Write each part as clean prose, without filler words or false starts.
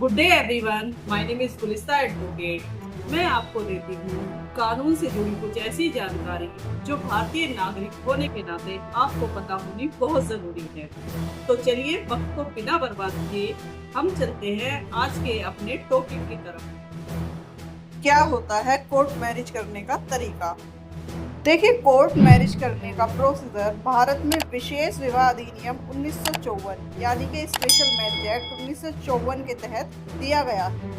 Good day everyone, my name is Gulista advocate. मैं आपको देती हूँ कानून से जुड़ी कुछ ऐसी जानकारी जो भारतीय नागरिक होने के नाते आपको पता होनी बहुत जरूरी है। तो चलिए वक्त को बिना बर्बाद किए हम चलते हैं आज के अपने टॉपिक की तरफ। क्या होता है कोर्ट मैरिज करने का तरीका। देखिए, कोर्ट मैरिज करने का प्रोसीजर भारत में विशेष विवाह अधिनियम 1954 यानी कि स्पेशल मैरिज एक्ट 1954 के तहत दिया गया है।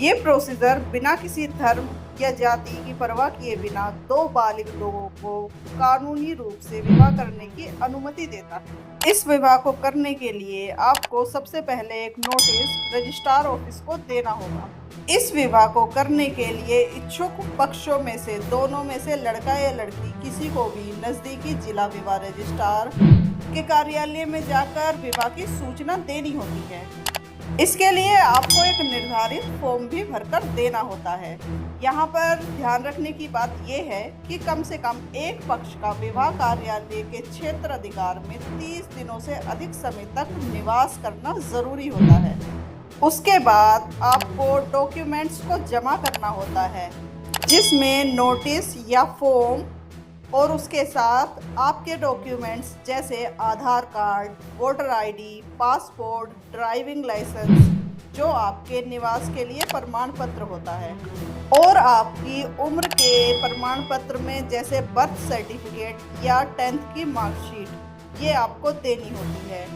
ये प्रोसीजर बिना किसी धर्म या जाति की परवाह किए बिना दो बालिग लोगों को कानूनी रूप से विवाह करने की अनुमति देता है। इस विवाह को करने के लिए आपको सबसे पहले एक नोटिस रजिस्ट्रार ऑफिस को देना होगा। इस विवाह को करने के लिए इच्छुक पक्षों में से दोनों में से लड़का या लड़की किसी को भी नजदीकी जिला विवाह रजिस्ट्रार के कार्यालय में जाकर विवाह की सूचना देनी होती है। इसके लिए आपको एक निर्धारित फॉर्म भी भरकर देना होता है। यहाँ पर ध्यान रखने की बात यह है कि कम से कम एक पक्ष का विवाह कार्यालय के क्षेत्र अधिकार में 30 दिनों से अधिक समय तक निवास करना जरूरी होता है। उसके बाद आपको डॉक्यूमेंट्स को जमा करना होता है, जिसमें नोटिस या फॉर्म और उसके साथ आपके डॉक्यूमेंट्स जैसे Aadhaar card, voter ID, passport, driving licence, जो आपके निवास के लिए प्रमाण पत्र होता है, और आपकी उम्र के प्रमाण पत्र में जैसे बर्थ सर्टिफिकेट या 10th की मार्कशीट, ये आपको देनी होती है।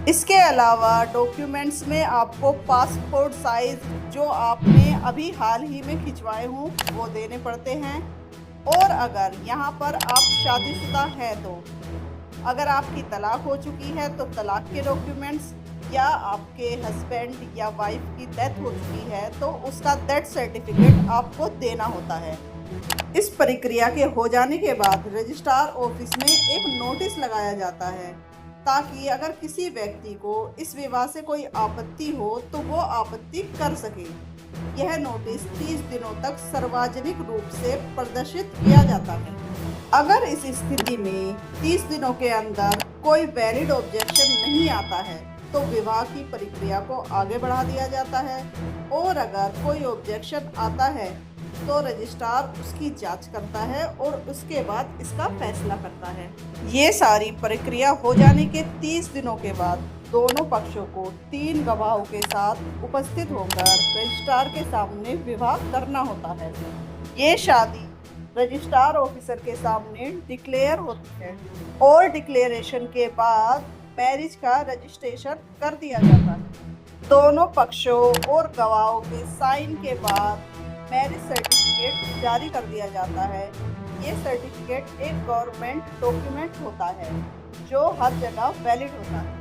इसके अलावा डॉक्यूमेंट्स में आपको पासपोर्ट साइज जो आपने अभी हाल ही में खिंचवाए हों वो देने पड़ते हैं। और अगर यहाँ पर आप शादीशुदा हैं तो अगर आपकी तलाक हो चुकी है तो तलाक के डॉक्यूमेंट्स, या आपके हस्बैंड या वाइफ की डेथ हो चुकी है तो उसका डेथ सर्टिफिकेट आपको देना होता है। इस प्रक्रिया के हो जाने के बाद रजिस्ट्रार ऑफिस में एक नोटिस लगाया जाता है, ताकि अगर किसी व्यक्ति को इस विवाह से कोई आपत्ति हो तो वो आपत्ति कर सके। यह नोटिस 30 दिनों तक सार्वजनिक रूप से प्रदर्शित किया जाता है। अगर इस स्थिति में 30 दिनों के अंदर कोई वैलिड ऑब्जेक्शन नहीं आता है तो विवाह की प्रक्रिया को आगे बढ़ा दिया जाता है, और अगर कोई ऑब्जेक्शन आता है तो रजिस्ट्रार उसकी जांच करता है और उसके बाद इसका फैसला करता है। ये सारी प्रक्रिया हो जाने के 30 दिनों के बाद दोनों पक्षों को 3 गवाहों के साथ उपस्थित होकर रजिस्ट्रार के सामने विवाह करना होता है। ये शादी रजिस्ट्रार ऑफिसर के सामने डिक्लेयर होती है, और डिक्लेरेशन के बाद मैरिज का रजिस्ट्रेशन कर दिया जाता है। दोनों पक्षों और गवाहों के साइन के बाद मैरिज सर्टिफिकेट जारी कर दिया जाता है। ये सर्टिफिकेट एक गवर्नमेंट डॉक्यूमेंट होता है जो हर जगह वैलिड होता है।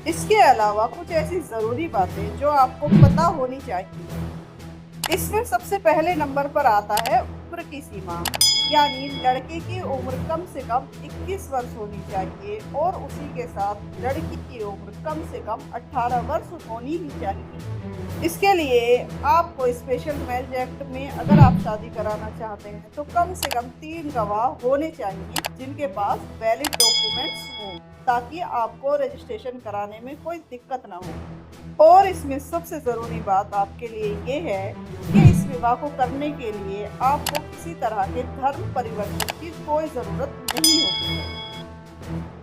इसके अलावा कुछ ऐसी ज़रूरी बातें जो आपको पता होनी चाहिए। इसमें सबसे पहले नंबर पर आता है उम्र की सीमा, यानी लड़के की उम्र कम से कम 21 वर्ष होनी चाहिए और उसी के साथ लड़की की उम्र कम से कम 18 वर्ष होनी ही चाहिए। इसके लिए आपको स्पेशल मैरिज एक्ट में अगर आप शादी कराना चाहते हैं तो कम से कम 3 गवाह होने चाहिए जिनके पास वैलिड डॉक्यूमेंट्स हों, ताकि आपको रजिस्ट्रेशन कराने में कोई दिक्कत ना हो। और इसमें सबसे ज़रूरी बात आपके लिए ये है कि इस विवाह को करने के लिए आपको किसी तरह के धर्म परिवर्तन की कोई ज़रूरत नहीं होती है।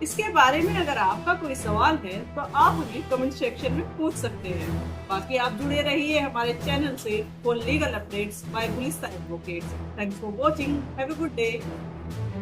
इसके बारे में अगर आपका कोई सवाल है तो आप हमें कमेंट सेक्शन में पूछ सकते हैं। बाकी आप जुड़े रहिए हमारे चैनल से for legal updates by Gulista advocates. Thanks for watching. Have a good day.